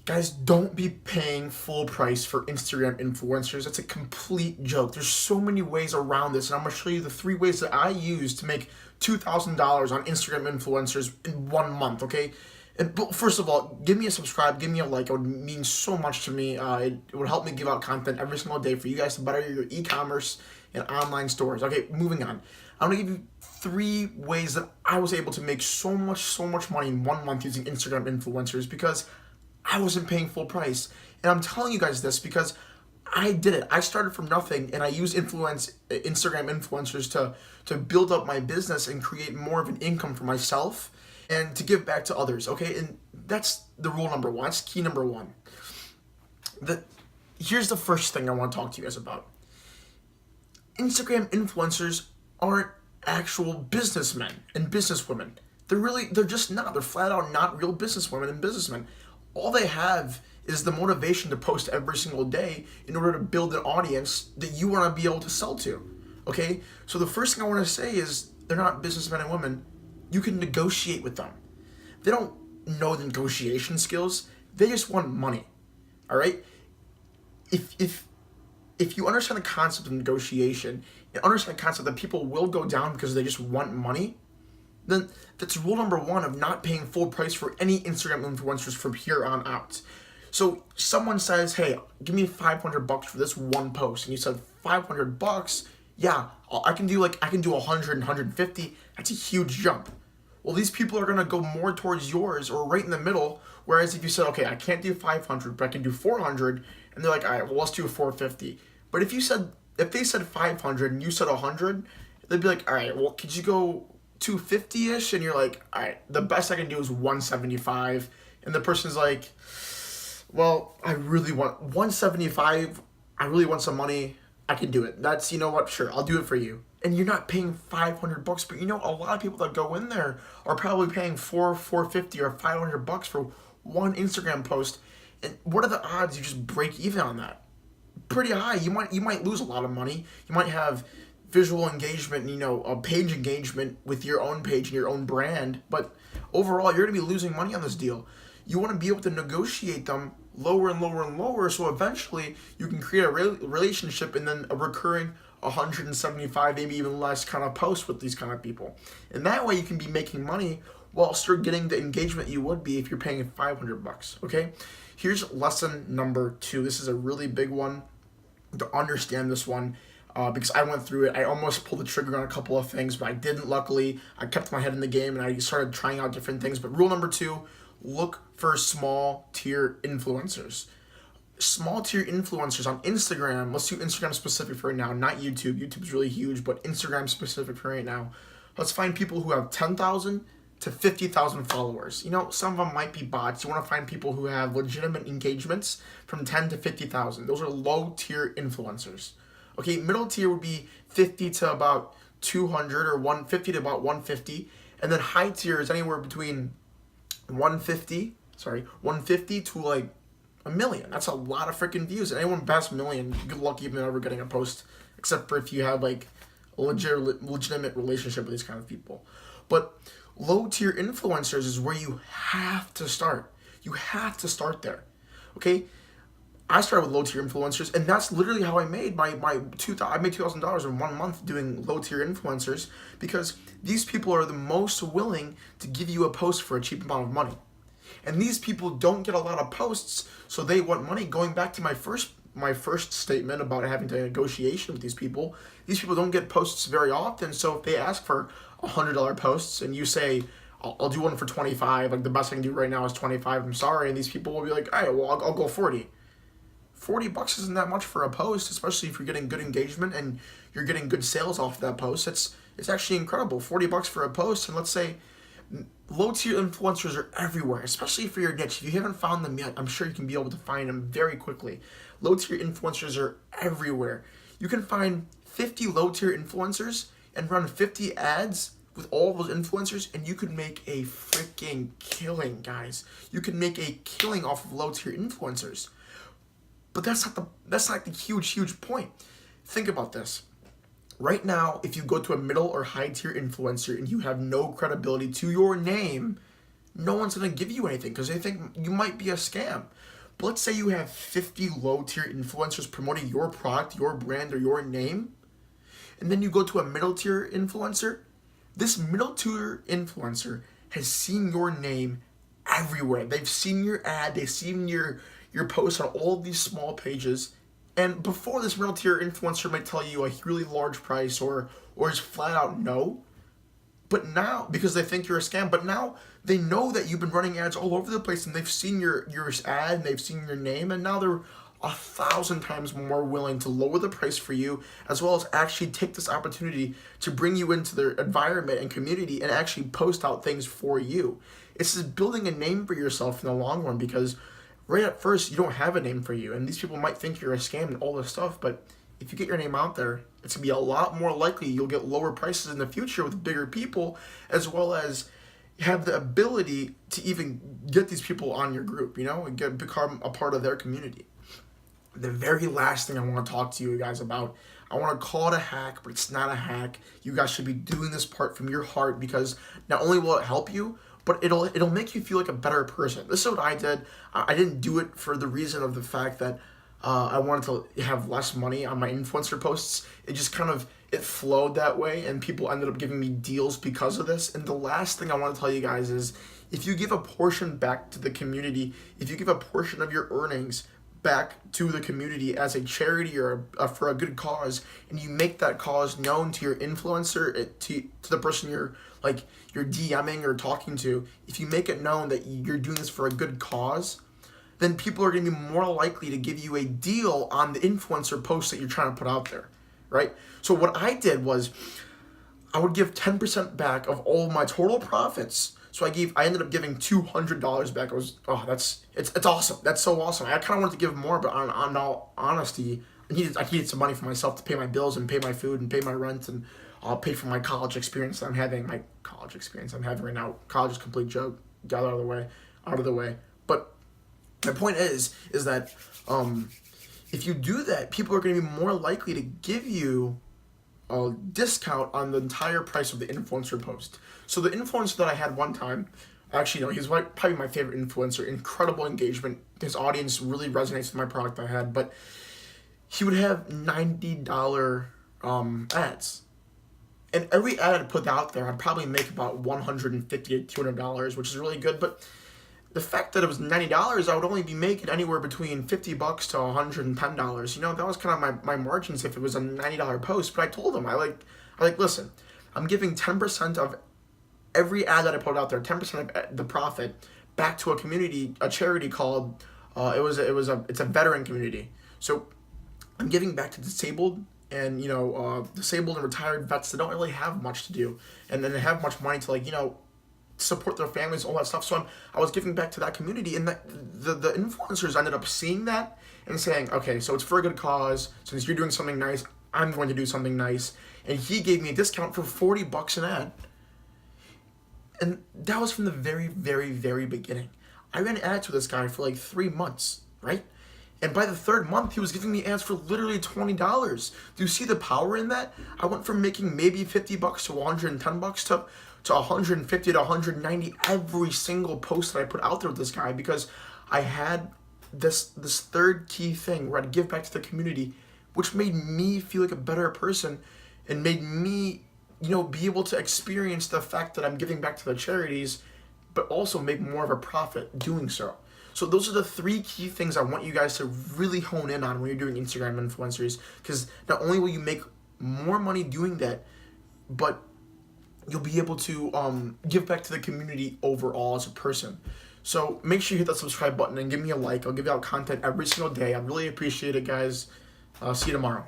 Guys, don't be paying full price for Instagram influencers. That's a complete joke. There's so many ways around this, and I'm gonna show you the 3 ways that I use to make $2,000 on Instagram influencers in 1 month. Okay, but first of all, give me a subscribe, give me a like. It would mean so much to me. It would help me give out content every single day for you guys to better your e-commerce and online stores. Okay, moving on. I'm gonna give you 3 ways that I was able to make so much money in 1 month using Instagram influencers because I wasn't paying full price. And I'm telling you guys this because I did it. I started from nothing and I used Instagram influencers to build up my business and create more of an income for myself and to give back to others. Okay, and that's the rule number one. That's key number one. Here's the first thing I want to talk to you guys about. Instagram influencers aren't actual businessmen and businesswomen. They're just not. They're flat out not real businesswomen and businessmen. All they have is the motivation to post every single day in order to build an audience that you want to be able to sell to. Okay? So the first thing I want to say is they're not businessmen and women. You can negotiate with them. They don't know the negotiation skills. They just want money. All right? If you understand the concept of negotiation and understand the concept that people will go down because they just want money, then that's rule number one of not paying full price for any Instagram influencers from here on out. So someone says, hey, give me $500 for this one post. And you said $500, yeah, I can do 100 and 150. That's a huge jump. Well, these people are gonna go more towards yours or right in the middle. Whereas if you said, okay, I can't do 500, but I can do 400, and they're like, all right, well, let's do 450. But if they said 500 and you said 100, they'd be like, all right, well, could you go 250-ish? And you're like, all right, the best I can do is 175. And the person's like, well, I really want 175. I really want some money. I can do it. That's, you know what? Sure, I'll do it for you. And you're not paying $500, but you know, a lot of people that go in there are probably paying $450 or $500 for one Instagram post. And what are the odds you just break even on that? Pretty high. You might lose a lot of money. You might have visual engagement, a page engagement with your own page and your own brand, but overall you're going to be losing money on this deal. You want to be able to negotiate them lower and lower and lower, so eventually you can create a relationship and then a recurring 175, maybe even less kind of post with these kind of people. And that way you can be making money while still getting the engagement you would be if you're paying $500. Okay, here's lesson number 2. This is a really big one to understand this one. Because I went through it. I almost pulled the trigger on a couple of things, but I didn't, luckily. I kept my head in the game and I started trying out different things. But rule number 2, look for small tier influencers. Small tier influencers on Instagram. Let's do Instagram specific for right now, not YouTube. YouTube's really huge, but Instagram specific for right now. Let's find people who have 10,000 to 50,000 followers. Some of them might be bots. You want to find people who have legitimate engagements from 10 to 50,000. Those are low tier influencers. Okay, middle tier would be 50 to about 200 or 150 to about 150. And then high tier is anywhere between 150 to like a million. That's a lot of freaking views. And anyone past a million, good luck even ever getting a post, except for if you have like a legitimate relationship with these kind of people. But low tier influencers is where you have to start. You have to start there. Okay? I started with low tier influencers, and that's literally how I made I made $2,000 in 1 month doing low tier influencers, because these people are the most willing to give you a post for a cheap amount of money. And these people don't get a lot of posts, so they want money. Going back to my first statement about having to negotiation with these people don't get posts very often. So if they ask for $100 posts and you say, I'll do one for 25, like the best I can do right now is 25, I'm sorry, and these people will be like, all right, well, I'll go 40. $40 isn't that much for a post, especially if you're getting good engagement and you're getting good sales off of that post. It's actually incredible. $40 for a post, and let's say low tier influencers are everywhere, especially for your niche. If you haven't found them yet, I'm sure you can be able to find them very quickly. Low tier influencers are everywhere. You can find 50 low tier influencers and run 50 ads with all of those influencers, and you could make a freaking killing, guys. You can make a killing off of low tier influencers. But that's not the huge point. Think about this. Right now, if you go to a middle or high tier influencer and you have no credibility to your name, no one's going to give you anything because they think you might be a scam. But let's say you have 50 low tier influencers promoting your product, your brand, or your name, and then you go to a middle tier influencer. This middle tier influencer has seen your name everywhere. They've seen your ad, they've seen your posts on all of these small pages. And before, this middle tier influencer might tell you a really large price or just flat out no. But now, because they think you're a scam, but now they know that you've been running ads all over the place and they've seen your ad and they've seen your name, and now they're 1,000 times more willing to lower the price for you, as well as actually take this opportunity to bring you into their environment and community and actually post out things for you. It's just building a name for yourself in the long run, because right at first you don't have a name for you, and these people might think you're a scam and all this stuff, but if you get your name out there, it's going to be a lot more likely you'll get lower prices in the future with bigger people, as well as have the ability to even get these people on your group, and become a part of their community. The very last thing I want to talk to you guys about, I want to call it a hack, but it's not a hack. You guys should be doing this part from your heart, because not only will it help you, but it'll make you feel like a better person. This is what I did. I didn't do it for the reason of the fact that I wanted to have less money on my influencer posts. It just it flowed that way, and people ended up giving me deals because of this. And the last thing I want to tell you guys is, if you give a portion back to the community, if you give a portion of your earnings back to the community as a charity or for a good cause, and you make that cause known to your influencer, to the person you're DMing or talking to, if you make it known that you're doing this for a good cause, then people are going to be more likely to give you a deal on the influencer post that you're trying to put out there, right? So what I did was, I would give 10% back of all my total profits. So I ended up giving $200 back. It's awesome. That's so awesome. I kind of wanted to give more, but on all honesty, I needed some money for myself to pay my bills and pay my food and pay my rent, and I'll pay for my college experience that I'm having. My college experience I'm having right now. College is a complete joke. Got out of the way. But my point is that if you do that, people are going to be more likely to give you a discount on the entire price of the influencer post. So the influencer that I had one time, actually, no, he's probably my favorite influencer. Incredible engagement. His audience really resonates with my product I had, but he would have $90 ads. And every ad I put out there, I'd probably make about $150 to $200, which is really good. But the fact that it was $90, I would only be making anywhere between $50 to $110. That was kind of my margins if it was a $90 post. But I told him, I listen, I'm giving 10% of every ad that I put out there, 10% of the profit back to a charity called it's a veteran community. So I'm giving back to disabled and disabled and retired vets that don't really have much to do, and then they have much money to support their families, all that stuff. So I was giving back to that community, and the influencers ended up seeing that and saying, okay, so it's for a good cause. Since you're doing something nice, I'm going to do something nice. And he gave me a discount for $40 an ad. And that was from the very, very, very beginning. I ran ads with this guy for 3 months, right? And by the third month, he was giving me ads for literally $20. Do you see the power in that? I went from making maybe $50 to $110 to $150 to $190 every single post that I put out there with this guy, because I had this third key thing where I'd give back to the community, which made me feel like a better person and made me be able to experience the fact that I'm giving back to the charities, but also make more of a profit doing so. So those are the 3 key things I want you guys to really hone in on when you're doing Instagram influencers, because not only will you make more money doing that, but you'll be able to give back to the community overall as a person. So make sure you hit that subscribe button and give me a like. I'll give you out content every single day. I really appreciate it, guys. See you tomorrow.